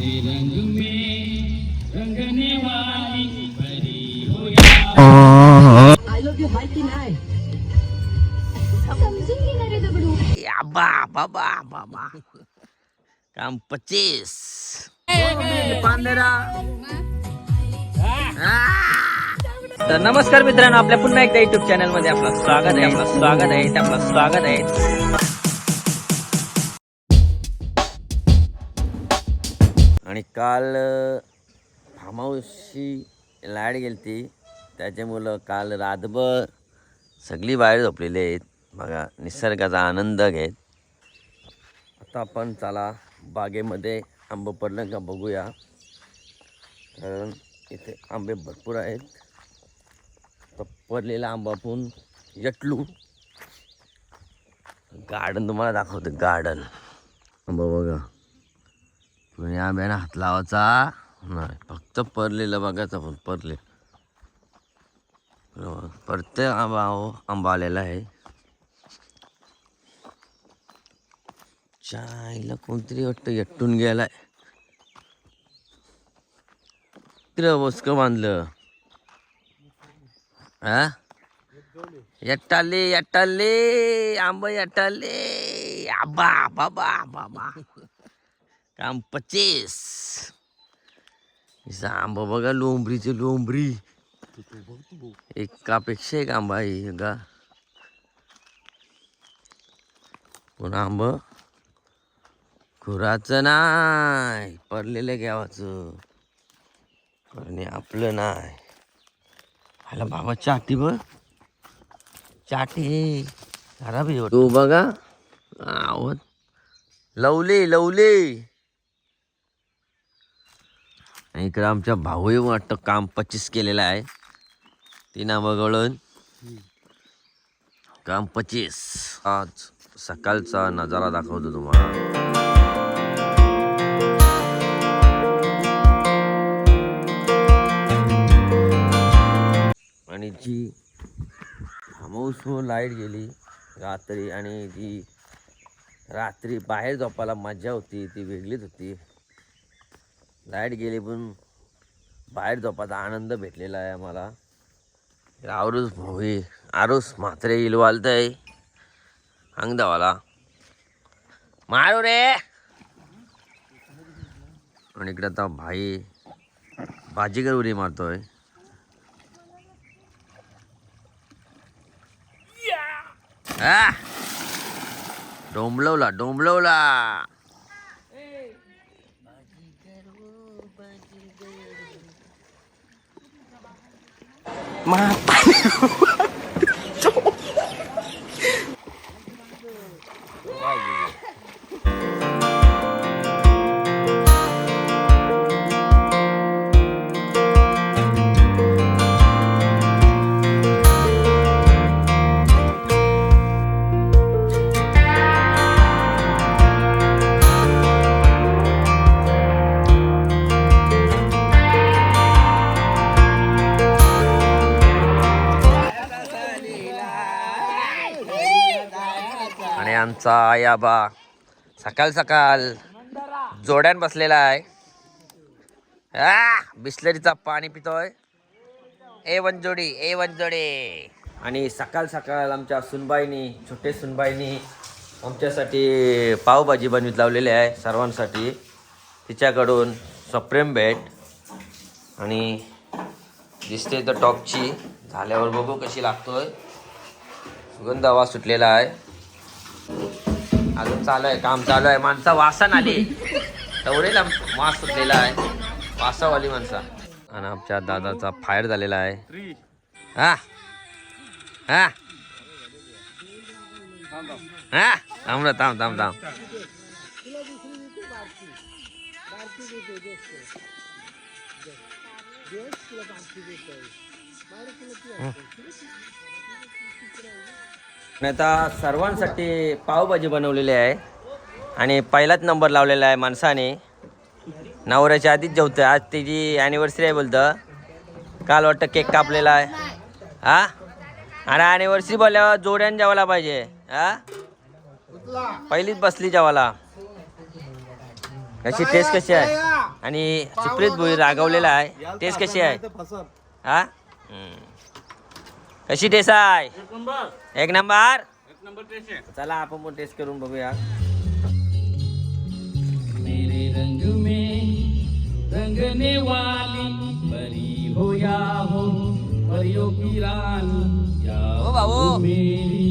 रंग में रंगने वाली परी हो आय लव्ह यू हाय की नाही समजून घेणारे दगडू. आबा बाबा बाबा काम 25 तर नमस्कार मित्रांनो, आपल्या पुन्हा एकदा युट्यूब चॅनल मध्ये आपलं स्वागत आहे. आणि काल फार्म हाऊसची लाईट गेलती, त्याच्यामुळं काल रातभर सगळी बाहेर झोपलेली आहेत. बघा, निसर्गाचा आनंद घेत. आता आपण चला बागेमध्ये आंबे पडलं का बघूया, कारण इथे आंबे भरपूर आहेत. तर पडलेला आंबा आपण यटलू गार्डन तुम्हाला दाखवतो. गार्डन आंबा बघा, तुम्ही आंब्याने हात लावायचा नाही, फक्त पडलेलं बघायचं. आपण पडले प्रत्येक आंबा आलेला आहे. चायला कोणतरी वाटतं यट्टून गेलाय. तिथं बसकं बांधलं. हा, यट्टाले आंबा यट्टाले. आबा बाबा बाबा काम 25. आंबा बघा, लोंबरी एकापेक्षा एक आंबा आहे का. पण आंब खुराचं नाही, पडलेलं घ्यावाचं आणि आपलं नाही. ह्याला बाबा चाटी बघ, चाटी खराब आहे तू बघा. आवत लवले इकडं आमच्या भाऊही वाटतं काम 25 केलेलं आहे. तिना बघळून काम 25. आज सकाळचा नजारा दाखवतो तुम्हाला. आणि जी फार्महाऊसवर लाईट गेली रात्री, आणि जी रात्री बाहेर झोपायला मजा होती ती वेगळीच होती. लाईट गेली पण बाहेर झोपायचा आनंद भेटलेला आहे आम्हाला. आरूस म्हात्रे इलवालतय अंगदावाला मारू रे. आणि इकडे आता भाई भाजीकर उडी मारतोय. हा, डोंबलवला आणि आमचा आयाबा सकाळ जोड्यान बसलेला आहे. बिस्लरीचा पाणी पितोय. ए वंजोडी. आणि सकाळ आमच्या छोटे सुनबाईनी आमच्यासाठी पावभाजी बनवीत लावलेली आहे सर्वांसाठी. तिच्याकडून सप्रेम भेट. आणि दिसते तर टॉपची. झाल्यावर बघू कशी लागतोय. सुगंध वास सुटलेला आहे. अजून काम चालू आहे. माणसा वासन आली तेवढेला वास सुटलेला आहे. वासावाली माणसा. आणि आमच्या दादाचा फायर झालेला आहे. हा थांब. आता सर्वांसाठी पावभाजी बनवलेली आहे. आणि पहिलाच नंबर लावलेला आहे माणसाने. नवऱ्याच्या आधीच जेवतं. आज तिची ॲनिव्हर्सरी आहे बोलतं. काल वाटतं केक कापलेला आहे. हा, आणि ॲनिव्हर्सरी बोलल्यावर जोड्यानं जेवायला पाहिजे. हा, पहिलीच बसली जेवायला. कशी टेस्ट कशी आहे आणि सुप्रीत भोई रागवलेला आहे टेस्ट कशी आहे हा कशी टेस्ट आहे एक नंबर चला आपण पण टेस्ट करून बघूया मेरे रंग में रंगने वाली परी हो या हो परियों की रानी या ओ बाबू। हो मेरी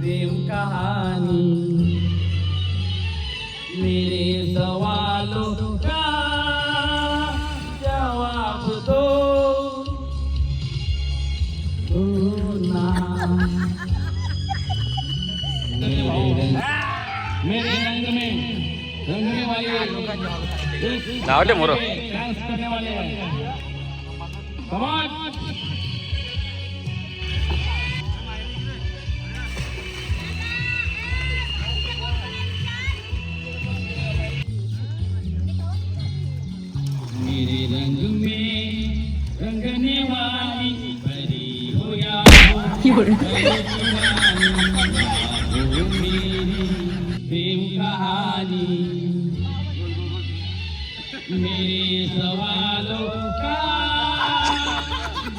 प्रेम कहानी मेरे सवालों का जवाब दो ना मेरे रंग में रंगने वाले नावटे मोरो डांस करने वाले समाज मेरे रंग में रंगने वाली परी हो या हो मेरी प्रेम कहानी मेरे सवालों का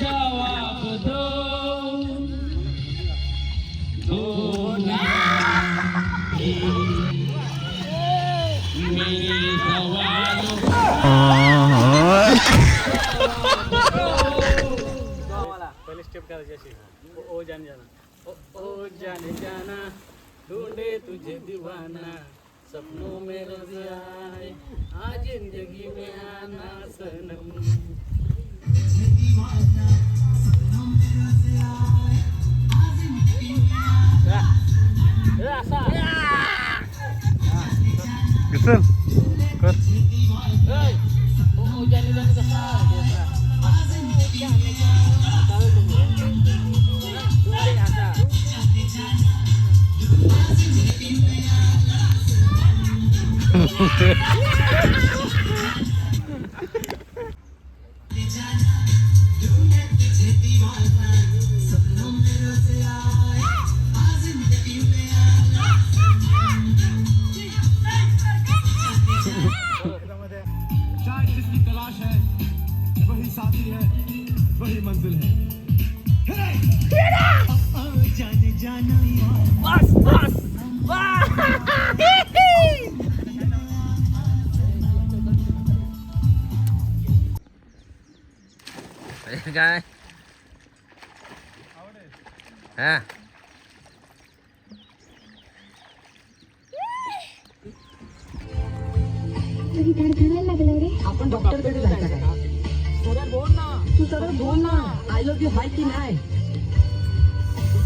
जवाब दो ना मेरे सवालों पहले स्टेप करायची अशी ओ जाने जाना ओ जाने जाना ढूंढे तुझे दीवाना सपनों में रोज आए आज जिंदगी में आना सनम चाहे जिसकी तलाश है वही साथी है वही मंजिल है जाने जाना बस बस काय हा आपण डॉक्टरकडे जायचं का सरळ बोल ना तू सरळ बोल ना आय लव्ह यू हाय की नाही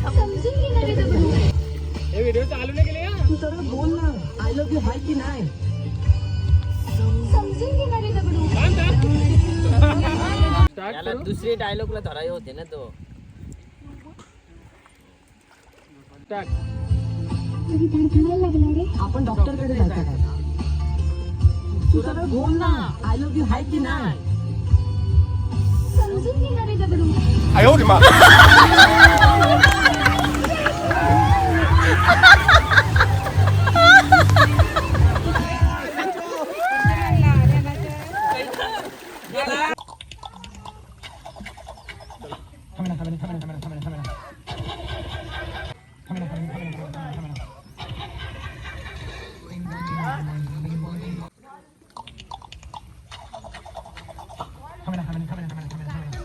समजून घेणारे दगडू हे व्हिडिओ चालू नाही केले तू सरळ बोल ना आय लव्ह यू हाय की नाही समजून घेणारे दगडू याला दुसरी डायलॉगला धराई होते ना तो कधी धडधडायला लागला रे आपण डॉक्टरकडे जायचं का तू सरळ बोल ना आय लव्ह यू हाय की नाही समजून घेणारे दगडू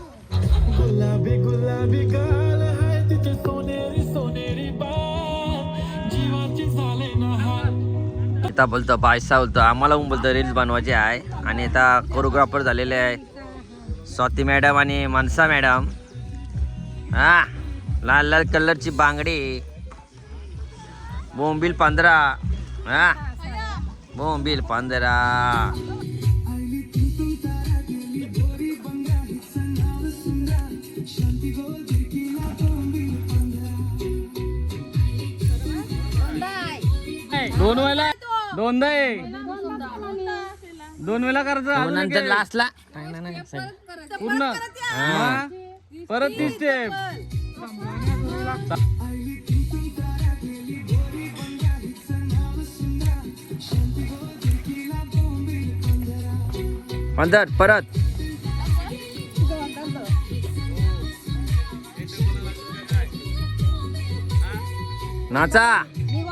गुलाबी गुलाबी गाल है तिचे सोनेरी सोनेरी बाल जीवाची झाले ना हाल आता बोलतो बायसा बोलतो आम्हाला पण बोलतो रील्स बनवायचे आहे आणि आता कोरिओग्राफर झालेले आहे स्वाती मॅडम आणि मनसा मॅडम हा लाल लाल कलरची बांगडी बोंबील 15 हा बोंबील 15 दोन वेळेला दोनदा आहे दोन वेळेला करायचं नंतर लास्टला पूर्ण हा. परत ती स्टेप म्हणतात परत नाचा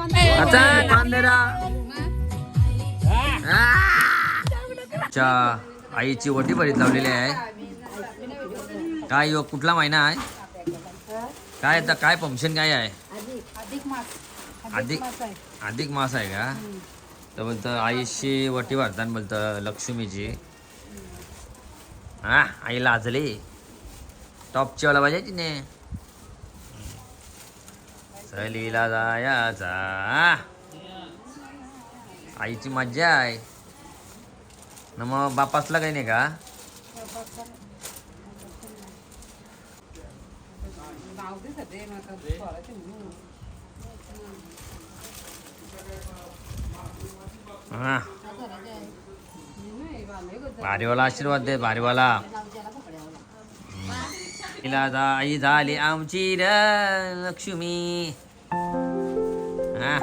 नाचा नांदेरा. च्या आईची वटी भरीत लावलेली आहे. काय योग कुठला महिना आहे काय आता काय फंक्शन काय आहे अधिक मास आहे का तर बोलतं आईशी वटी भरताना बोलतं लक्ष्मीची. हा आई लाजली टॉपची वाला पाहिजे तिने सहलीला जायचा. आईची मज्जा आहे ना. मग बापासला काही नाही का हा भारीवाला आशीर्वाद दे भारीवाला. तिला आई झाली आमची र लक्ष्मी. हा